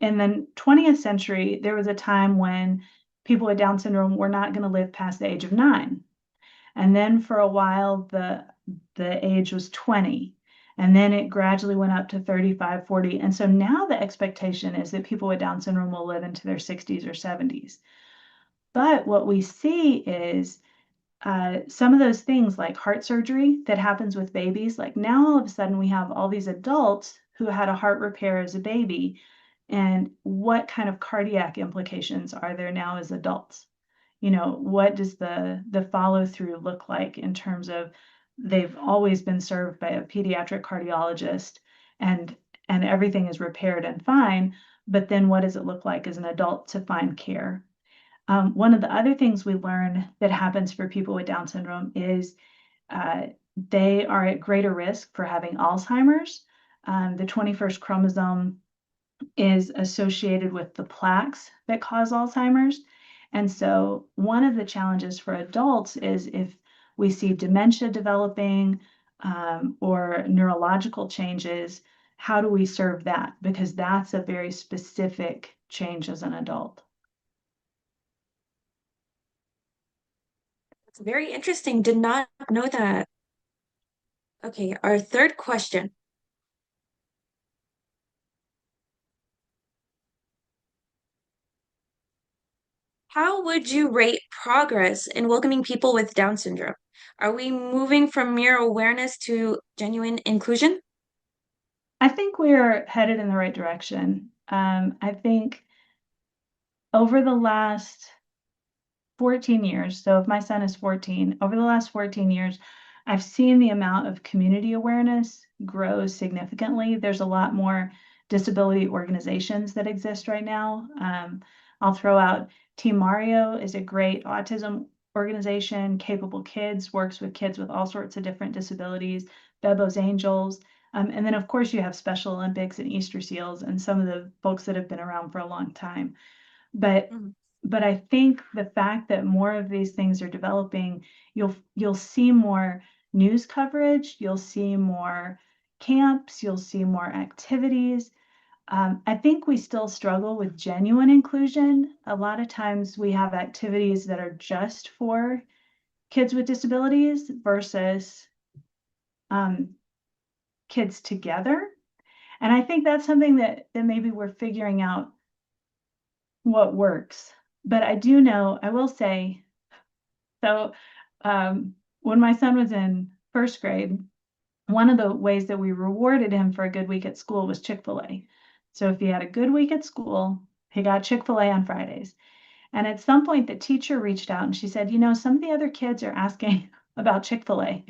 in the 20th century, there was a time when people with Down syndrome were not going to live past the age of 9. And then for a while, the age was 20. And then it gradually went up to 35, 40. And so now the expectation is that people with Down syndrome will live into their 60s or 70s. But what we see is some of those things like heart surgery that happens with babies, like now all of a sudden we have all these adults who had a heart repair as a baby. And what kind of cardiac implications are there now as adults? You know, what does the follow through look like in terms of they've always been served by a pediatric cardiologist and and everything is repaired and fine, but then what does it look like as an adult to find care? One of the other things we learn that happens for people with Down syndrome is uh, they are at greater risk for having Alzheimer's. The 21st chromosome is associated with the plaques that cause Alzheimer's. And so one of the challenges for adults is if we see dementia developing or neurological changes, how do we serve that? Because that's a very specific change as an adult. It's very interesting. Did not know that. Okay, our third question. How would you rate progress in welcoming people with Down syndrome? Are we moving from mere awareness to genuine inclusion? I think we're headed in the right direction. I think over the last 14 years, so if my son is 14, over the last 14 years, I've seen the amount of community awareness grow significantly. There's a lot more disability organizations that exist right now. I'll throw out Team Mario is a great autism organization. Capable Kids works with kids with all sorts of different disabilities. Bebo's Angels. And then, of course, you have Special Olympics and Easter Seals and some of the folks that have been around for a long time. But Mhm. but I think the fact that more of these things are developing, you'll see more news coverage, you'll see more camps, you'll see more activities. I think we still struggle with genuine inclusion. A lot of times we have activities that are just for kids with disabilities versus um, kids together. And I think that's something that maybe we're figuring out what works. But I do know, I will say, so when my son was in first grade, one of the ways that we rewarded him for a good week at school was Chick-fil-A. So if he had a good week at school, he got Chick-fil-A on Fridays. And at some point, the teacher reached out and she said, some of the other kids are asking about Chick-fil-A.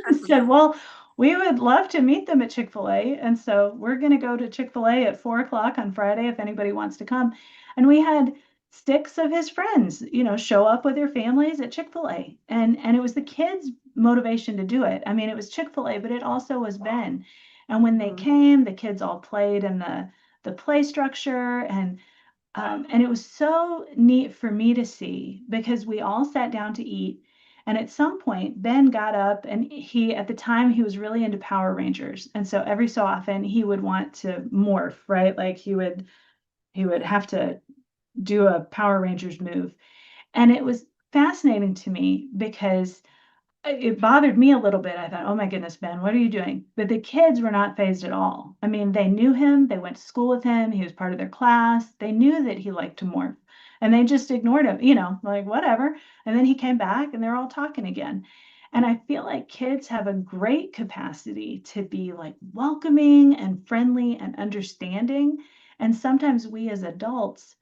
I said, well, we would love to meet them at Chick-fil-A. And so we're going to go to Chick-fil-A at 4 o'clock on Friday if anybody wants to come. And we had six of his friends, show up with their families at Chick-fil-A. And it was the kids' motivation to do it. I mean, it was Chick-fil-A, but it also was Ben. And when they Mhm. came, the kids all played in the play structure and it was so neat for me to see because we all sat down to eat. And at some point, Ben got up and at the time, he was really into Power Rangers. And so every so often he would want to morph, right? Like he would have to do a Power Rangers move. And it was fascinating to me because it bothered me a little bit. I thought, oh my goodness, Ben, what are you doing? But the kids were not fazed at all. I mean, they knew him, they went to school with him, he was part of their class, they knew that he liked to morph, and they just ignored him, like whatever. And then he came back and they're all talking again. And I feel like kids have a great capacity to be like welcoming and friendly and understanding. And sometimes we as adults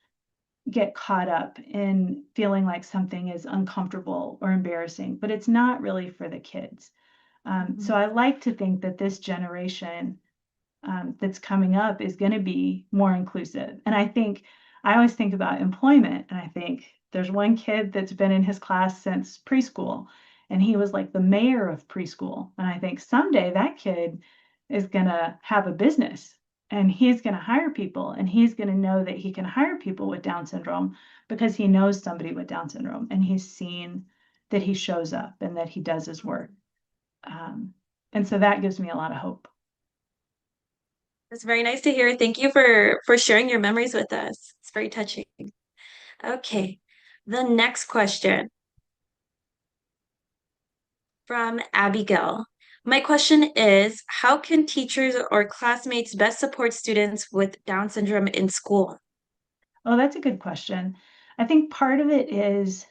get caught up in feeling like something is uncomfortable or embarrassing, but it's not really for the kids. So Mhm. I like to think that this generation that's coming up is going to be more inclusive. And I always think about employment, and I think there's one kid that's been in his class since preschool, and he was like the mayor of preschool. And I think someday that kid is going to have a business and he's going to hire people and he's going to know that he can hire people with Down syndrome because he knows somebody with Down syndrome and he's seen that he shows up and that he does his work. Um, and so that gives me a lot of hope. It's very nice to hear. Thank you for sharing your memories with us. It's very touching. Okay. The next question from Abigail. My question is, how can teachers or classmates best support students with Down syndrome in school? Oh, that's a good question. I think part of it is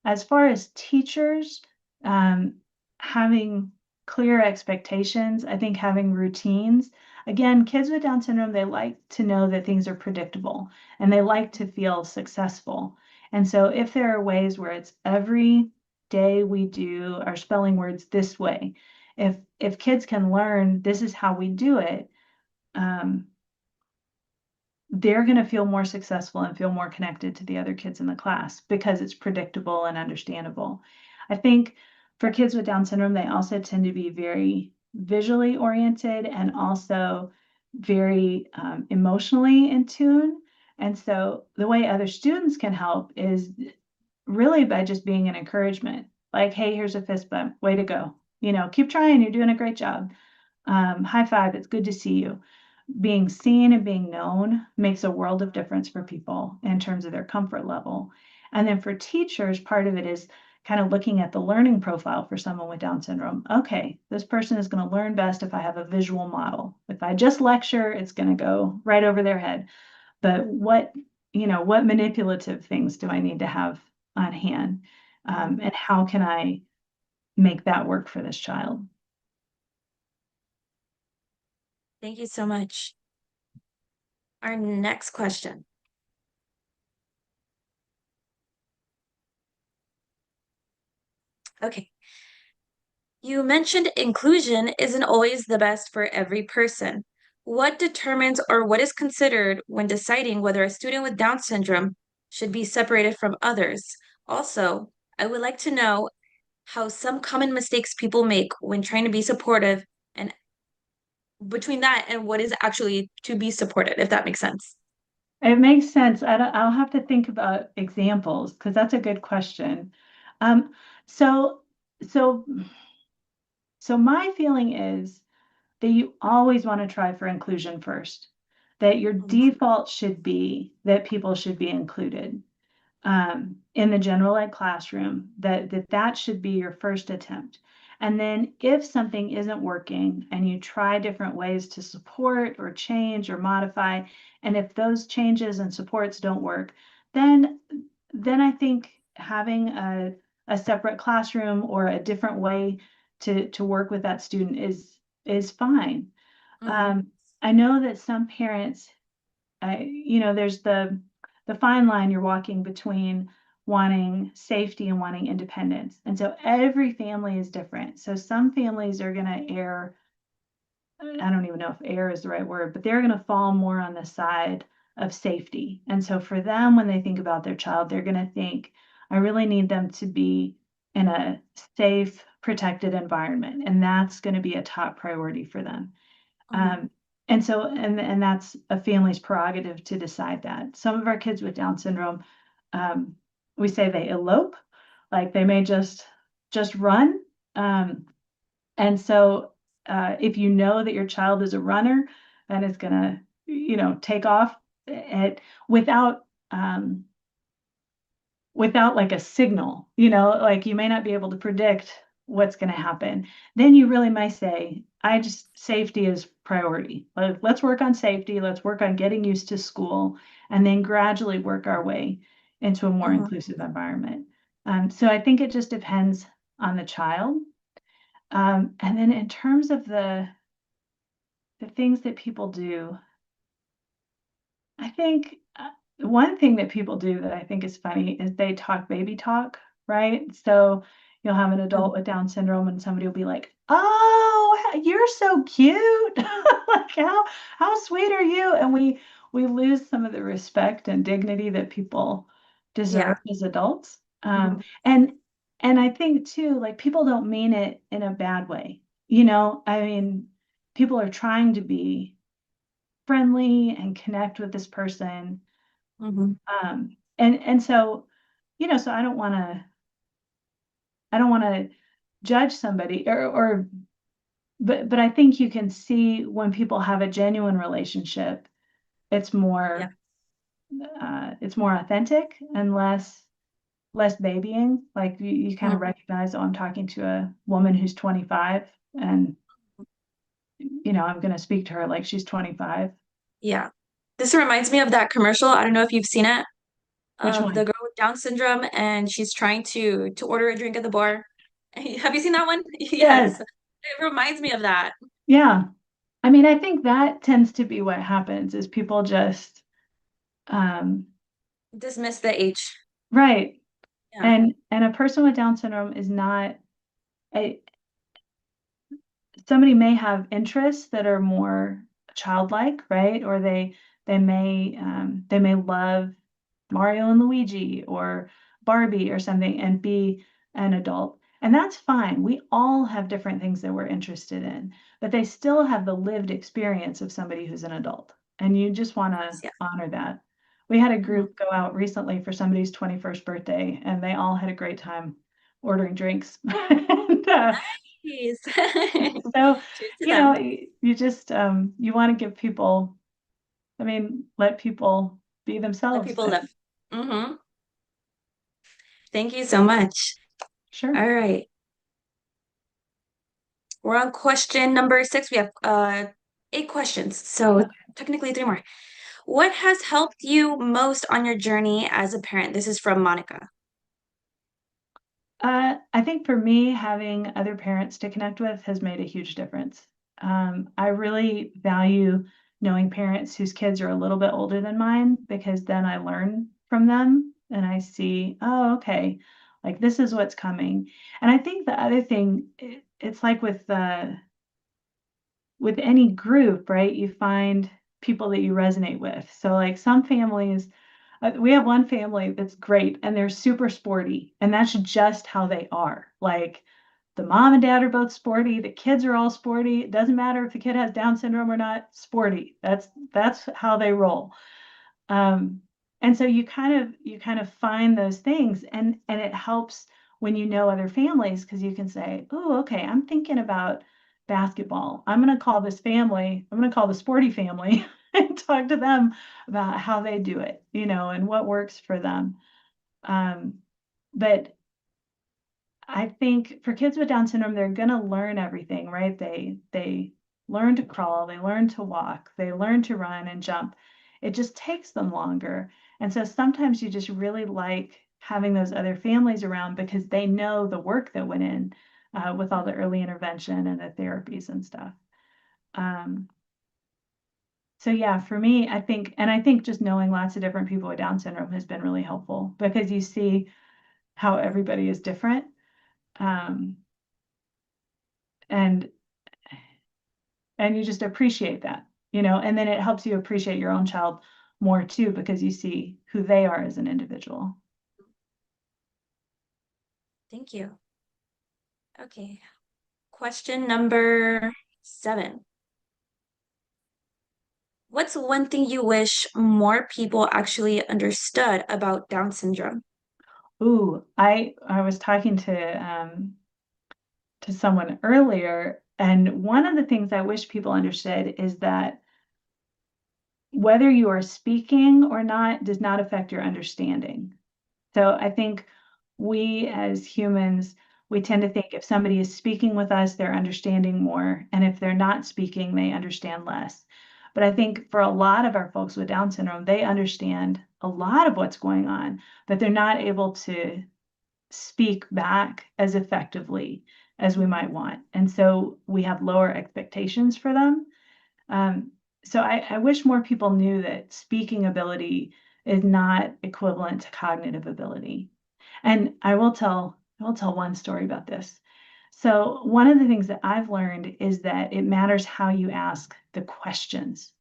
as far as teachers, um, having clear expectations, I think having routines. Again, kids with Down syndrome, they like to know that things are predictable and they like to feel successful. And so if there are ways where it's every day we do our spelling words this way, if kids can learn this is how we do it, um, they're going to feel more successful and feel more connected to the other kids in the class because it's predictable and understandable. I think for kids with Down syndrome, they also tend to be very visually oriented and also very emotionally in tune. And so the way other students can help is really by just being an encouragement. Like, hey, here's a fist bump, way to go. Keep trying, you're doing a great job. High five, it's good to see you. Being seen and being known makes a world of difference for people in terms of their comfort level. And then for teachers, part of it is kind of looking at the learning profile for someone with Down syndrome. Okay, this person is going to learn best if I have a visual model. If I just lecture, it's going to go right over their head. But what manipulative things do I need to have on hand? Mhm. And how can I make that work for this child? Thank you so much. Our next question. Okay. You mentioned inclusion isn't always the best for every person. What determines or what is considered when deciding whether a student with Down syndrome should be separated from others? Also, I would like to know how some common mistakes people make when trying to be supportive and between that and what is actually to be supported, if that makes sense. It makes sense. I'll have to think about examples because that's a good question. Um, so, so, so my feeling is that you always want to try for inclusion first, that your Mhm, default should be that people should be included in the general ed classroom, that should be your first attempt. And then if something isn't working and you try different ways to support or change or modify, and if those changes and supports don't work, then I think having a separate classroom or a different way to work with that student is fine. mhm, Um, I know that some parents there's the fine line you're walking between wanting safety and wanting independence. And so every family is different. So some families are going to err, I don't even know if err is the right word, but they're going to fall more on the side of safety. And so for them, when they think about their child, they're going to think, I really need them to be in a safe, protected environment. And that's going to be a top priority for them. mhm. Um, and so, and that's a family's prerogative to decide that. Some of our kids with Down syndrome, um, we say they elope, like they may just run. Um, and so, if you know that your child is a runner and is gonna, take off at without um, without like a signal, like you may not be able to predict what's going to happen, then you really might say, safety is priority. Let's work on safety. Let's work on getting used to school and then gradually work our way into a more Mhm. inclusive environment. So I think it just depends on the child. And then in terms of the things that people do, I think one thing that people do that I think is funny is they talk baby talk, right? So you'll have an adult with Down syndrome and somebody will be like, "Oh, you're so cute. Like how sweet are you?" And we lose some of the respect and dignity that people deserve Yeah. as adults. Mhm, And I think too, like people don't mean it in a bad way. I mean, people are trying to be friendly and connect with this person. mhm. And so, so I don't want to judge somebody or but I think you can see when people have a genuine relationship, it's Yeah. more it's more authentic and less babying. Like you kind of Mhm. recognize, oh, I'm talking to a woman who's 25 and I'm going to speak to her like she's 25. Yeah. This reminds me of that commercial. I don't know if you've seen it, Which of the one? girl with Down syndrome and she's trying to order a drink at the bar. Have you seen that one? Yes. Yes. It reminds me of that. Yeah. I mean, I think that tends to be what happens is people just um, Dismiss the age. right. Yeah. And a person with Down syndrome is not a somebody may have interests that are more childlike, right? Or they may love Mario and Luigi or Barbie or something and be an adult. And that's fine. We all have different things that we're interested in, but they still have the lived experience of somebody who's an adult. And you just want to Yeah. honor that. We had a Mhm. group go out recently for somebody's 21st birthday, and they all had a great time ordering drinks. And, Nice. so, Cheers to them. you just you want to give people, I mean, let people be Let themselves. people live. Hmm. Thank you so much. Sure. All right. We're on question number 6. We have 8 questions. So technically 3 more. What has helped you most on your journey as a parent? This is from Monica. I think for me, having other parents to connect with has made a huge difference. I really value knowing parents whose kids are a little bit older than mine because then I learn from them and I see, oh, okay, like this is what's coming. And I think the other thing, it's like with any group, right? You find people that you resonate with. So like some families, we have one family that's great and they're super sporty, and that's just how they are. Like the mom and dad are both sporty, the kids are all sporty. It doesn't matter if the kid has Down syndrome or not, sporty. That's how they roll. Um, and so you kind of find those things, and it helps when you know other families because you can say, oh, okay, I'm thinking about basketball. I'm going to call this family, I'm going to call the sporty family and talk to them about how they do it, and what works for them. Um, but I think for kids with Down syndrome, they're going to learn everything, right? They learn to crawl, they learn to walk, they learn to run and jump. It just takes them longer. And so sometimes you just really like having those other families around because they know the work that went in with all the early intervention and the therapies and stuff. Um, so yeah, for me, I think just knowing lots of different people with Down syndrome has been really helpful because you see how everybody is different. Um, and and you just appreciate that, and then it helps you appreciate your own child more too because you see who they are as an individual. Thank you. Okay. Question number 7. What's one thing you wish more people actually understood about Down syndrome? Ooh, I was talking to someone earlier, and one of the things I wish people understood is that whether you are speaking or not does not affect your understanding. So I think we as humans, we tend to think if somebody is speaking with us, they're understanding more. And if they're not speaking, they understand less. But I think for a lot of our folks with Down syndrome, they understand a lot of what's going on, but they're not able to speak back as effectively as we might want. And so we have lower expectations for them. um, so I wish more people knew that speaking ability is not equivalent to cognitive ability. And I will tell one story about this. So one of the things that I've learned is that it matters how you ask the questions.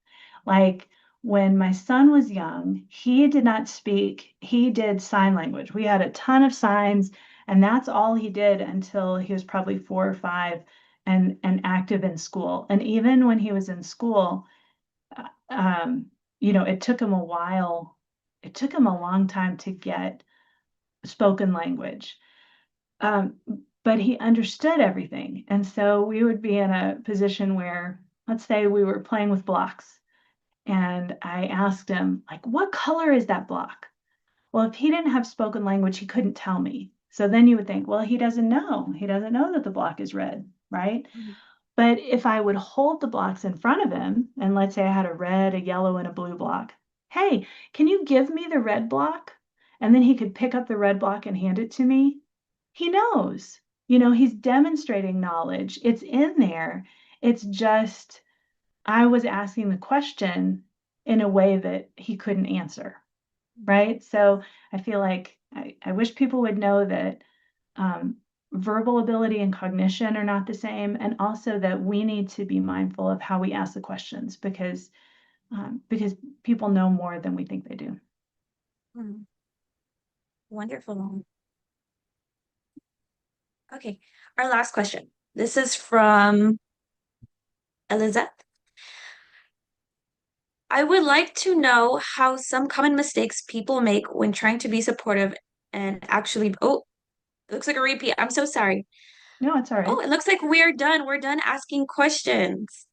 Like when my son was young, he did not speak, he did sign language. We had a ton of signs, and that's all he did until he was probably 4 or 5 and active in school. And even when he was in school, uh, um, it took him a while. It took him a long time to get spoken language. Um, but he understood everything. And so we would be in a position where, let's say we were playing with blocks, and I asked him, like, what color is that block? Well, if he didn't have spoken language, he couldn't tell me. So then you would think, well, he doesn't know. He doesn't know that the block is red, right? Mhm. But if I would hold the blocks in front of him, and let's say I had a red, a yellow, and a blue block, hey, can you give me the red block? And then he could pick up the red block and hand it to me. He knows, he's demonstrating knowledge. It's in there. It's just, I was asking the question in a way that he couldn't answer, right? So I feel like I wish people would know that um, verbal ability and cognition are not the same, and also that we need to be mindful of how we ask the questions because people know more than we think they do. Mm, wonderful. Okay, our last question. This is from Elizabeth. I would like to know how some common mistakes people make when trying to be supportive and actually, oh, it looks like a repeat. I'm so sorry. No, it's all Oh, right. it looks like we're done. We're done asking questions.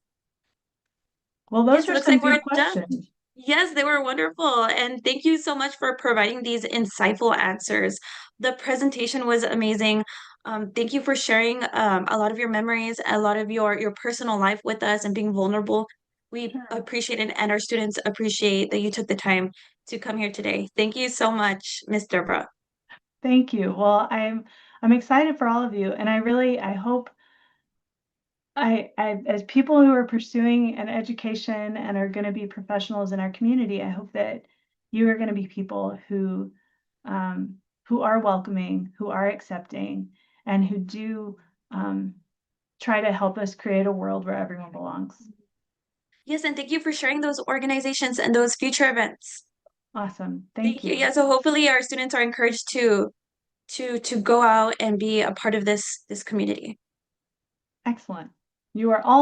Well, those Yes, it were looks some like good we're done. questions. Yes, they were wonderful. And thank you so much for providing these insightful answers. The presentation was amazing. Thank you for sharing a lot of your memories, a lot of your personal life with us and being vulnerable. We Sure. appreciate it, and our students appreciate that you took the time to come here today. Thank you so much, Miss Deborah. Thank you. Well, I'm excited for all of you, and I hope as people who are pursuing an education and are going to be professionals in our community, I hope that you are going to be people who are welcoming, who are accepting, and who do um, try to help us create a world where everyone belongs. Yes, and thank you for sharing those organizations and those future events. Awesome. Thank Thank you. you. Yeah, so hopefully our students are encouraged to go out and be a part of this community. Excellent. You are all